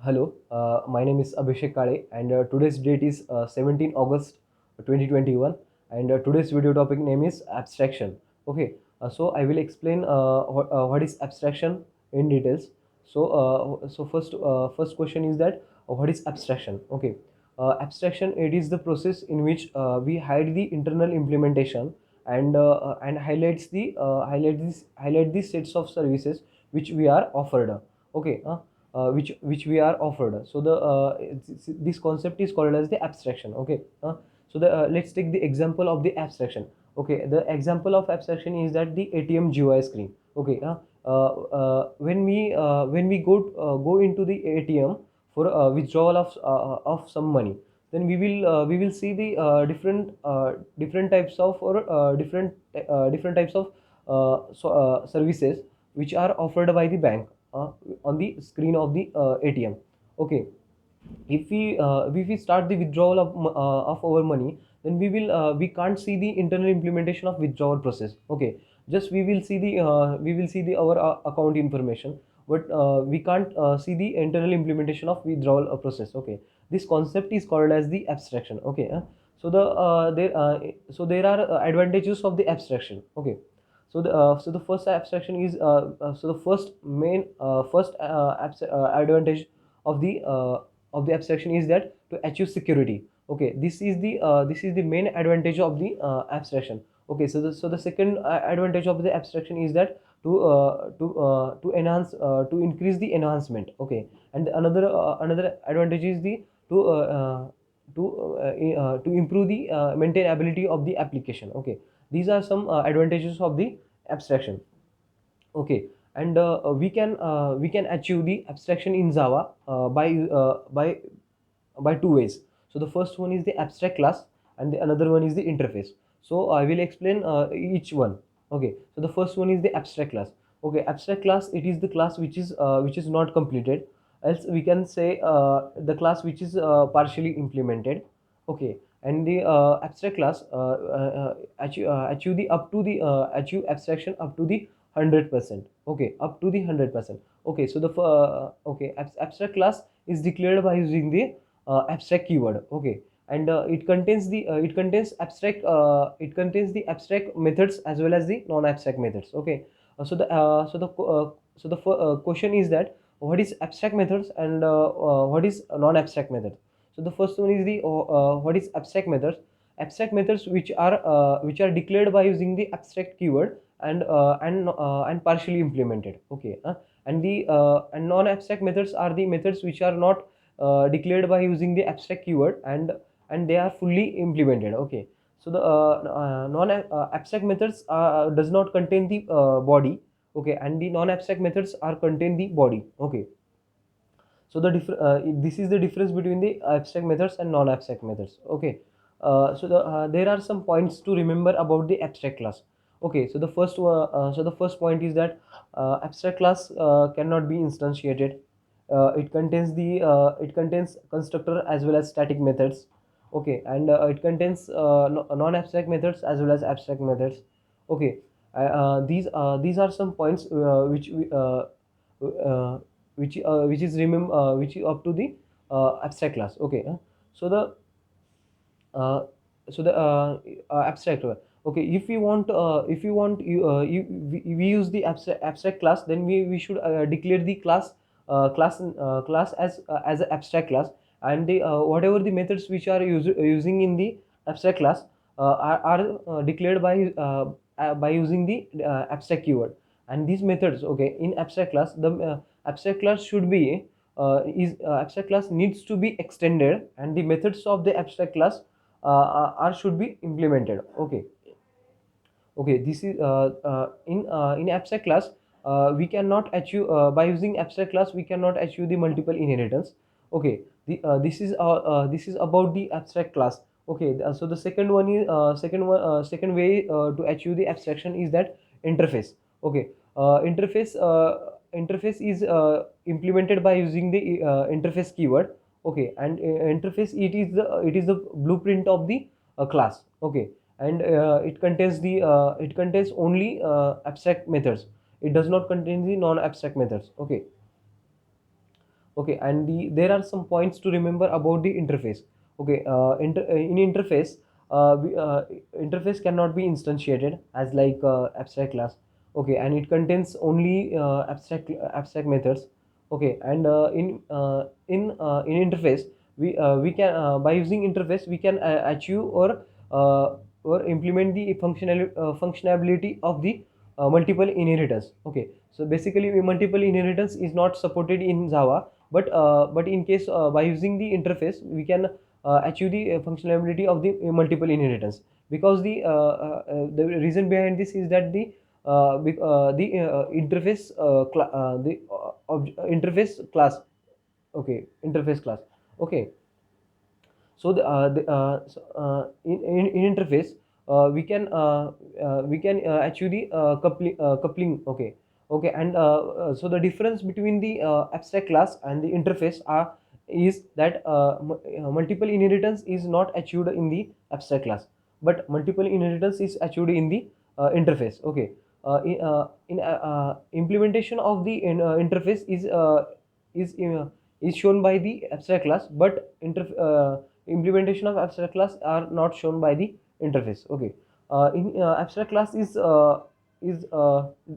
Hello, my name is Abhishek Kale, and today's date is 17 August 2021, and today's video topic name is abstraction. Okay, so I will explain what is abstraction in details. So first question is that what is abstraction? Okay, abstraction, it is the process in which we hide the internal implementation and highlight these sets of services which we are offered. Okay. Which we are offered. So this concept is called as the abstraction. Okay. So the let's take the example of the abstraction. Okay, the example of abstraction is that the ATM GUI screen. Okay. When we go into the ATM for withdrawal of some money, then we will see the different types of or different types of services which are offered by the bank on the screen of the ATM. Okay, if we start the withdrawal of our money, then we can't see the internal implementation of withdrawal process. Okay, just we will see the our account information, but we can't see the internal implementation of withdrawal process. Okay, this concept is called as the abstraction. Okay. There are advantages of the abstraction. Okay, so the first abstraction is so the first main advantage of the abstraction is that to achieve security. Okay, this is the main advantage of the abstraction. Okay, so the second advantage of the abstraction is that to enhance to increase the enhancement. Okay, and another advantage is the to to improve the maintainability of the application. Okay, these are some advantages of the abstraction. Okay, and we can achieve the abstraction in Java by two ways. So the first one is the abstract class, and the another one is the interface. So I will explain each one. Okay, so the first one is the abstract class. Okay, abstract class, it is the class which is not completed, else we can say the class which is partially implemented. Okay, and the abstract class achieve the up to the achieve abstraction up to the 100%. Okay, up to the 100%. Okay, so abstract class is declared by using the abstract keyword. Okay, and it contains the abstract methods as well as the non-abstract methods. Okay, question is that what is abstract methods and what is non-abstract methods. So the first one is the what is abstract methods. Abstract methods which are declared by using the abstract keyword and partially implemented. Okay, and the and non-abstract methods are the methods which are not declared by using the abstract keyword and they are fully implemented. Okay, so the non abstract methods does not contain the body. Okay, and the non abstract methods are contain the body. Okay, so this is the difference between the abstract methods and non abstract methods. Okay, there are some points to remember about the abstract class. Okay, so the first point is that abstract class cannot be instantiated. It contains constructor as well as static methods. Okay, and it contains non-abstract methods as well as abstract methods. Okay, these are some points which is which is up to the abstract class. Okay, so the uh, abstract okay, if you want we use the abstract class, then we should declare the class as an abstract class, and the whatever the methods which are using in the abstract class are declared by using the abstract keyword. And these methods, okay, in abstract class, the abstract class should be is abstract class needs to be extended, and the methods of the abstract class are should be implemented. Okay, okay, this is in abstract class we cannot achieve by using abstract class we cannot achieve the multiple inheritance. Okay, this is about the abstract class. Okay, so the second one is second way to achieve the abstraction is that interface. Okay, interface is implemented by using the interface keyword. Okay, and interface, it is the blueprint of the class. Okay, and it contains only abstract methods. It does not contain the non abstract methods. Okay, Okay, and there are some points to remember about the interface. Okay, in interface, interface cannot be instantiated as like abstract class. Okay, and it contains only abstract methods. Okay, and in interface, we can by using interface we can achieve or implement the functionality of the multiple inheritance. Okay, so basically multiple inheritance is not supported in Java, but in case by using the interface we can achieve the functionality of the multiple inheritance, because the reason behind this is that the interface interface class. Okay, interface class. Okay, so in interface we can achieve the coupling. Okay, okay, and so the difference between the abstract class and the interface are is that multiple inheritance is not achieved in the abstract class, but multiple inheritance is achieved in the interface. Okay, in implementation of the interface is uh, is shown by the abstract class, but implementation of abstract class are not shown by the interface. Okay, in abstract class is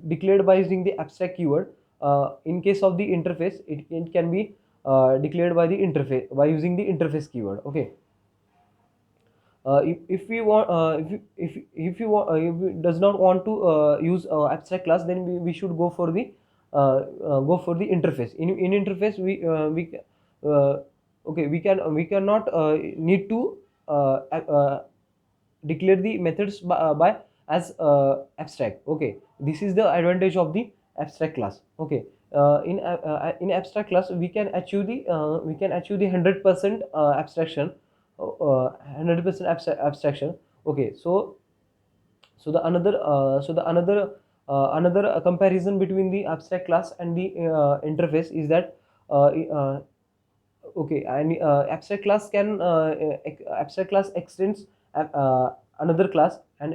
declared by using the abstract keyword. In case of the interface, it can be declared by the interface by using the interface keyword. Okay, if we want if you want if you does not want to use abstract class, then we should go for the interface. In interface we okay, we cannot need to declare the methods by as abstract. Okay, this is the advantage of the abstract class. Okay, in abstract class we can achieve the 100% abstraction, 100% abstraction. Okay, another comparison between the abstract class and the interface is that okay, and abstract class extends another class and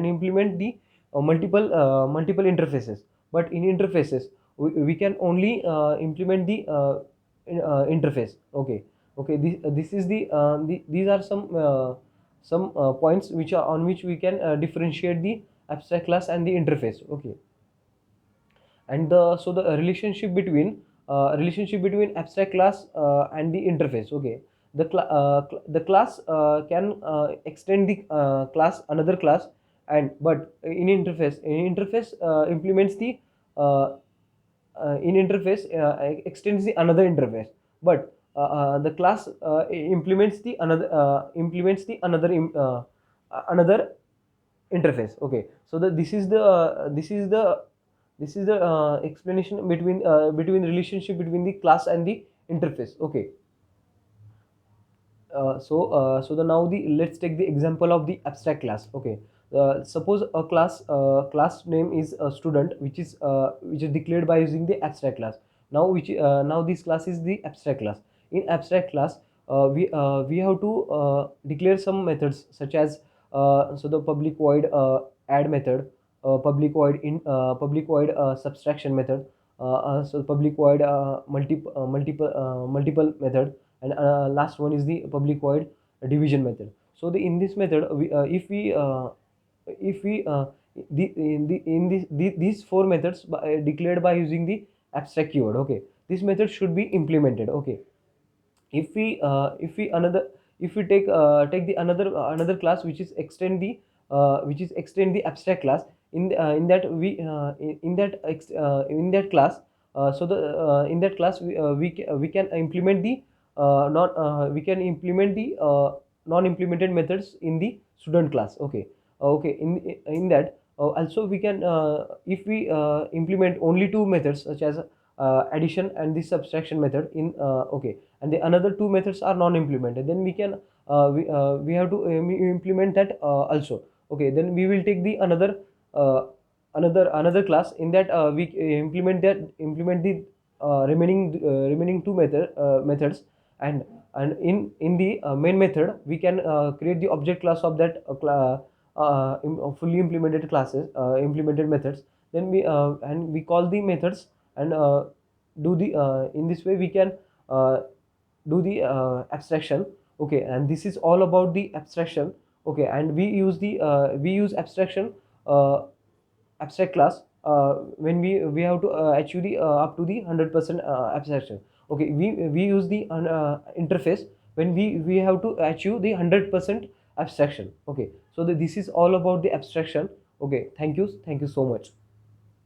implement the multiple interfaces. But in interfaces we can only implement the interface. Okay, okay, this is these are some points which are on which we can differentiate the abstract class and the interface. Okay, and the relationship between abstract class and the interface. Okay, the class can extend the class another class, and but in interface implements the uh, in interface extends the another interface, but the class implements the another interface. Okay, so this is the explanation between relationship between the class and the interface. Okay, so the now the let's take the example of the abstract class. Okay, suppose a class name is a student, which is declared by using the abstract class. Now this class is the abstract class. In abstract class we have to declare some methods, such as so the public void add method, public void subtraction method, so public void multiple method, and last one is the public void division method. So in this method if we these four methods declared by using the abstract keyword. Okay, this method should be implemented. Okay, if we another if we take the another class which is extend the abstract class. In that we in that class in that class we can implement the not we can implement the non implemented methods in the student class. Okay, okay, in that also we can if we implement only two methods, such as addition and the subtraction method in okay, and the another two methods are non implemented, then we have to implement that also. Okay, then we will take the uh, another class. In that we implement the remaining two methods, and in the main method we can create the object class of that fully implemented classes implemented methods. Then we call the methods, and do the in this way we can uh, do the abstraction. Okay, and this is all about the abstraction. Okay, and we use the we use abstraction abstract class when we have to achieve the up to the 100% abstraction. Okay, we use the interface when we have to achieve the 100% abstraction. Okay, so this is all about the abstraction. Okay, thank you so much.